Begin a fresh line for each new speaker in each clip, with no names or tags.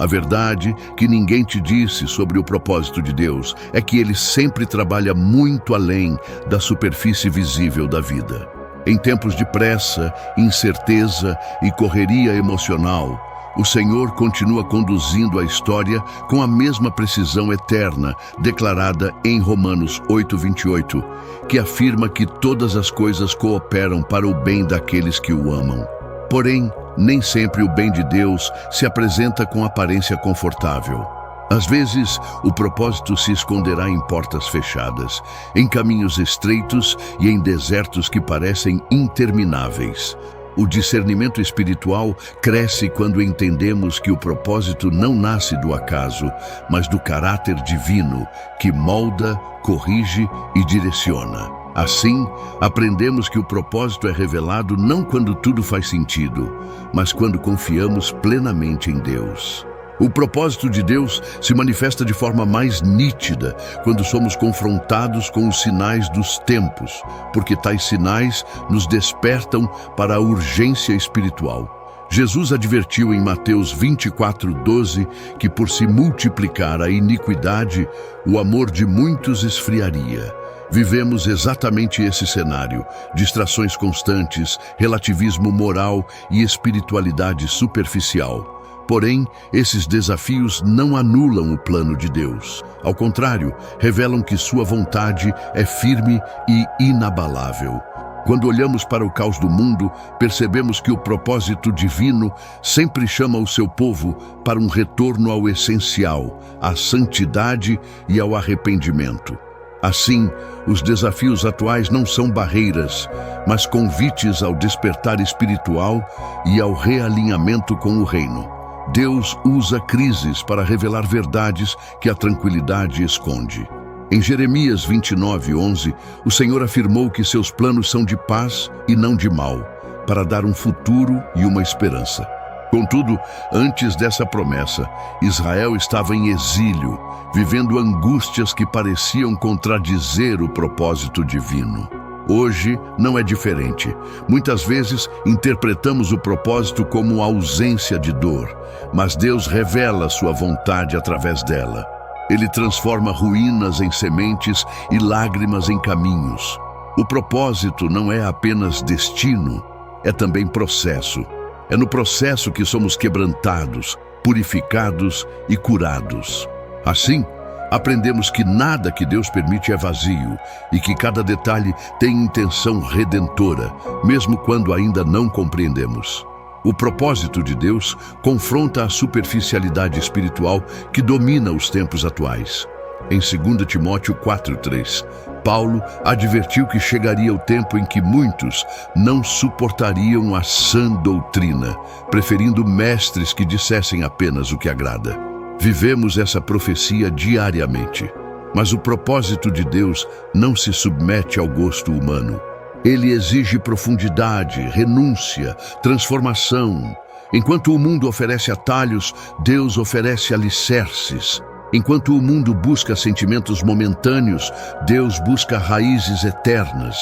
A verdade que ninguém te disse sobre o propósito de Deus é que Ele sempre trabalha muito além da superfície visível da vida. Em tempos de pressa, incerteza e correria emocional, o Senhor continua conduzindo a história com a mesma precisão eterna declarada em Romanos 8:28, que afirma que todas as coisas cooperam para o bem daqueles que o amam. Porém, nem sempre o bem de Deus se apresenta com aparência confortável. Às vezes, o propósito se esconderá em portas fechadas, em caminhos estreitos e em desertos que parecem intermináveis. O discernimento espiritual cresce quando entendemos que o propósito não nasce do acaso, mas do caráter divino que molda, corrige e direciona. Assim, aprendemos que o propósito é revelado não quando tudo faz sentido, mas quando confiamos plenamente em Deus. O propósito de Deus se manifesta de forma mais nítida quando somos confrontados com os sinais dos tempos, porque tais sinais nos despertam para a urgência espiritual. Jesus advertiu em Mateus 24:12 que por se multiplicar a iniquidade, o amor de muitos esfriaria. Vivemos exatamente esse cenário: distrações constantes, relativismo moral e espiritualidade superficial. Porém, esses desafios não anulam o plano de Deus. Ao contrário, revelam que sua vontade é firme e inabalável. Quando olhamos para o caos do mundo, percebemos que o propósito divino sempre chama o seu povo para um retorno ao essencial, à santidade e ao arrependimento. Assim, os desafios atuais não são barreiras, mas convites ao despertar espiritual e ao realinhamento com o reino. Deus usa crises para revelar verdades que a tranquilidade esconde. Em Jeremias 29:11, o Senhor afirmou que seus planos são de paz e não de mal, para dar um futuro e uma esperança. Contudo, antes dessa promessa, Israel estava em exílio, vivendo angústias que pareciam contradizer o propósito divino. Hoje não é diferente. Muitas vezes interpretamos o propósito como ausência de dor, mas Deus revela sua vontade através dela. Ele transforma ruínas em sementes e lágrimas em caminhos. O propósito não é apenas destino, é também processo. É no processo que somos quebrantados, purificados e curados. Assim, aprendemos que nada que Deus permite é vazio e que cada detalhe tem intenção redentora, mesmo quando ainda não compreendemos. O propósito de Deus confronta a superficialidade espiritual que domina os tempos atuais. Em 2 Timóteo 4:3, Paulo advertiu que chegaria o tempo em que muitos não suportariam a sã doutrina, preferindo mestres que dissessem apenas o que agrada. Vivemos essa profecia diariamente, mas o propósito de Deus não se submete ao gosto humano. Ele exige profundidade, renúncia, transformação. Enquanto o mundo oferece atalhos, Deus oferece alicerces. Enquanto o mundo busca sentimentos momentâneos, Deus busca raízes eternas.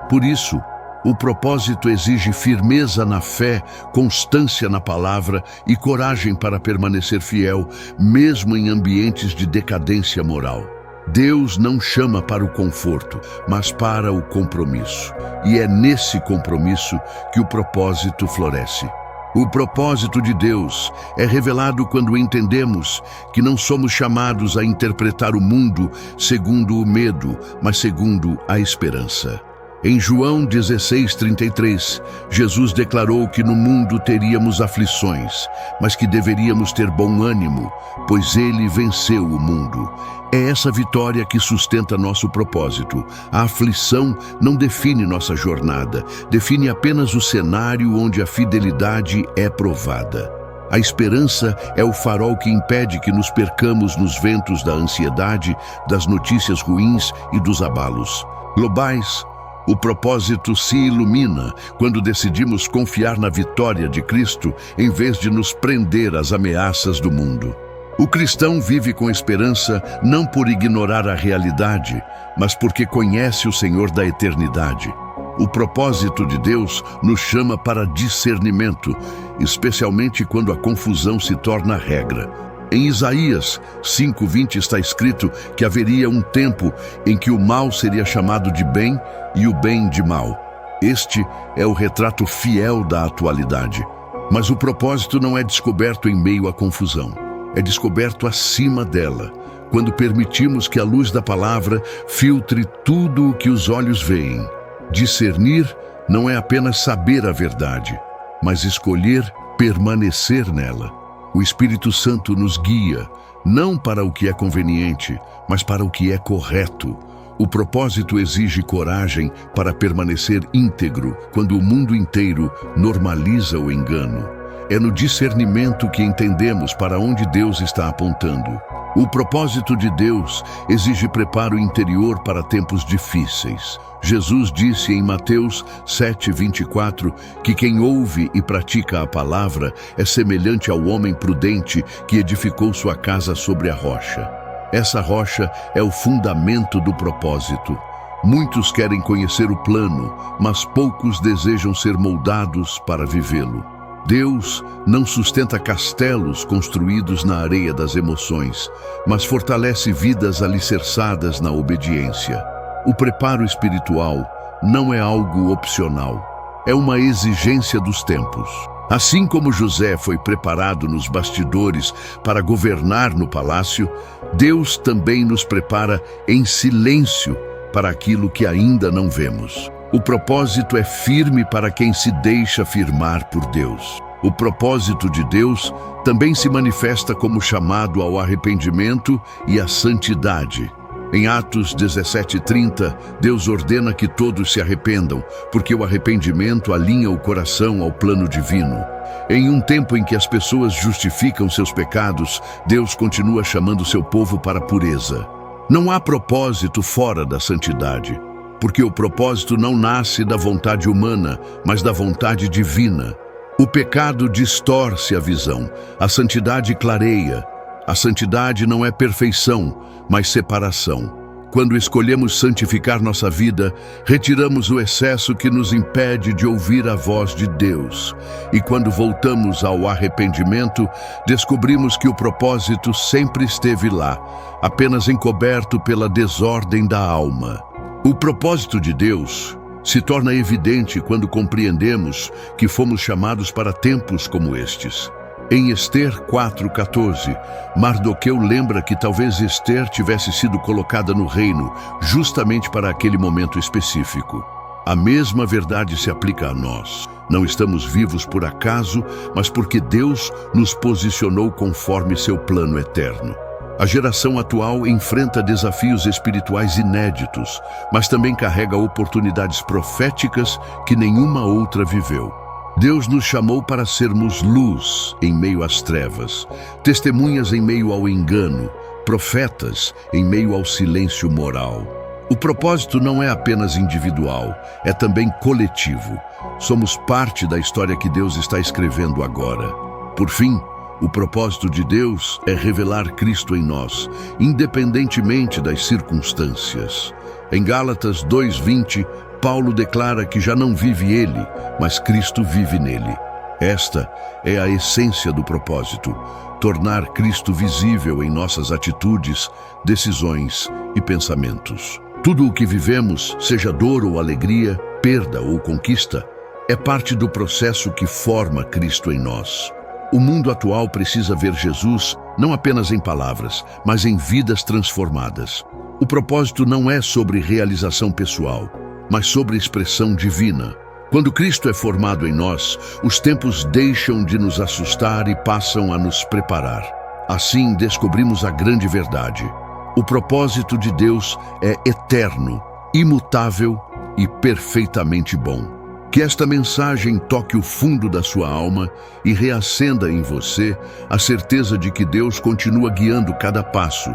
Por isso, o propósito exige firmeza na fé, constância na palavra e coragem para permanecer fiel, mesmo em ambientes de decadência moral. Deus não chama para o conforto, mas para o compromisso. E é nesse compromisso que o propósito floresce. O propósito de Deus é revelado quando entendemos que não somos chamados a interpretar o mundo segundo o medo, mas segundo a esperança. Em João 16:33, Jesus declarou que no mundo teríamos aflições, mas que deveríamos ter bom ânimo, pois Ele venceu o mundo. É essa vitória que sustenta nosso propósito. A aflição não define nossa jornada, define apenas o cenário onde a fidelidade é provada. A esperança é o farol que impede que nos percamos nos ventos da ansiedade, das notícias ruins e dos abalos globais. O propósito se ilumina quando decidimos confiar na vitória de Cristo em vez de nos prender às ameaças do mundo. O cristão vive com esperança não por ignorar a realidade, mas porque conhece o Senhor da eternidade. O propósito de Deus nos chama para discernimento, especialmente quando a confusão se torna regra. Em Isaías 5:20 está escrito que haveria um tempo em que o mal seria chamado de bem e o bem de mal. Este é o retrato fiel da atualidade. Mas o propósito não é descoberto em meio à confusão. É descoberto acima dela, quando permitimos que a luz da palavra filtre tudo o que os olhos veem. Discernir não é apenas saber a verdade, mas escolher permanecer nela. O Espírito Santo nos guia, não para o que é conveniente, mas para o que é correto. O propósito exige coragem para permanecer íntegro quando o mundo inteiro normaliza o engano. É no discernimento que entendemos para onde Deus está apontando. O propósito de Deus exige preparo interior para tempos difíceis. Jesus disse em Mateus 7:24 que quem ouve e pratica a palavra é semelhante ao homem prudente que edificou sua casa sobre a rocha. Essa rocha é o fundamento do propósito. Muitos querem conhecer o plano, mas poucos desejam ser moldados para vivê-lo. Deus não sustenta castelos construídos na areia das emoções, mas fortalece vidas alicerçadas na obediência. O preparo espiritual não é algo opcional, é uma exigência dos tempos. Assim como José foi preparado nos bastidores para governar no palácio, Deus também nos prepara em silêncio para aquilo que ainda não vemos. O propósito é firme para quem se deixa firmar por Deus. O propósito de Deus também se manifesta como chamado ao arrependimento e à santidade. Em Atos 17:30, Deus ordena que todos se arrependam, porque o arrependimento alinha o coração ao plano divino. Em um tempo em que as pessoas justificam seus pecados, Deus continua chamando seu povo para a pureza. Não há propósito fora da santidade, porque o propósito não nasce da vontade humana, mas da vontade divina. O pecado distorce a visão, a santidade clareia. A santidade não é perfeição, mas separação. Quando escolhemos santificar nossa vida, retiramos o excesso que nos impede de ouvir a voz de Deus. E quando voltamos ao arrependimento, descobrimos que o propósito sempre esteve lá, apenas encoberto pela desordem da alma. O propósito de Deus se torna evidente quando compreendemos que fomos chamados para tempos como estes. Em Ester 4:14, Mardoqueu lembra que talvez Ester tivesse sido colocada no reino justamente para aquele momento específico. A mesma verdade se aplica a nós. Não estamos vivos por acaso, mas porque Deus nos posicionou conforme seu plano eterno. A geração atual enfrenta desafios espirituais inéditos, mas também carrega oportunidades proféticas que nenhuma outra viveu. Deus nos chamou para sermos luz em meio às trevas, testemunhas em meio ao engano, profetas em meio ao silêncio moral. O propósito não é apenas individual, é também coletivo. Somos parte da história que Deus está escrevendo agora. Por fim, o propósito de Deus é revelar Cristo em nós, independentemente das circunstâncias. Em Gálatas 2:20, Paulo declara que já não vive ele, mas Cristo vive nele. Esta é a essência do propósito, tornar Cristo visível em nossas atitudes, decisões e pensamentos. Tudo o que vivemos, seja dor ou alegria, perda ou conquista, é parte do processo que forma Cristo em nós. O mundo atual precisa ver Jesus não apenas em palavras, mas em vidas transformadas. O propósito não é sobre realização pessoal, mas sobre expressão divina. Quando Cristo é formado em nós, os tempos deixam de nos assustar e passam a nos preparar. Assim, descobrimos a grande verdade. O propósito de Deus é eterno, imutável e perfeitamente bom. Que esta mensagem toque o fundo da sua alma e reacenda em você a certeza de que Deus continua guiando cada passo,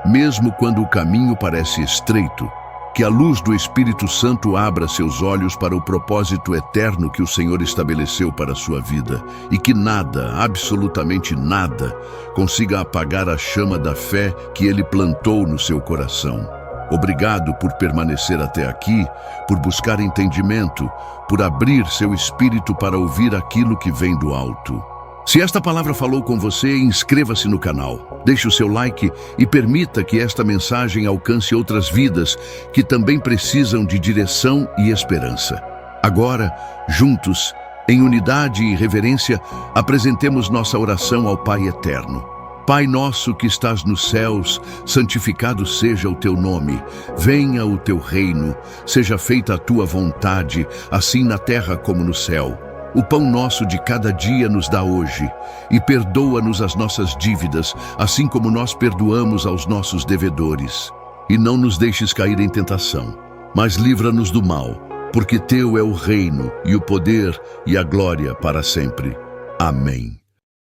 mesmo quando o caminho parece estreito. Que a luz do Espírito Santo abra seus olhos para o propósito eterno que o Senhor estabeleceu para a sua vida e que nada, absolutamente nada, consiga apagar a chama da fé que Ele plantou no seu coração. Obrigado por permanecer até aqui, por buscar entendimento, por abrir seu espírito para ouvir aquilo que vem do alto. Se esta palavra falou com você, inscreva-se no canal, deixe o seu like e permita que esta mensagem alcance outras vidas que também precisam de direção e esperança. Agora, juntos, em unidade e reverência, apresentemos nossa oração ao Pai Eterno. Pai nosso que estás nos céus, santificado seja o teu nome. Venha o teu reino, seja feita a tua vontade, assim na terra como no céu. O pão nosso de cada dia nos dá hoje, e perdoa-nos as nossas dívidas, assim como nós perdoamos aos nossos devedores. E não nos deixes cair em tentação, mas livra-nos do mal, porque teu é o reino, e o poder, e a glória para sempre. Amém.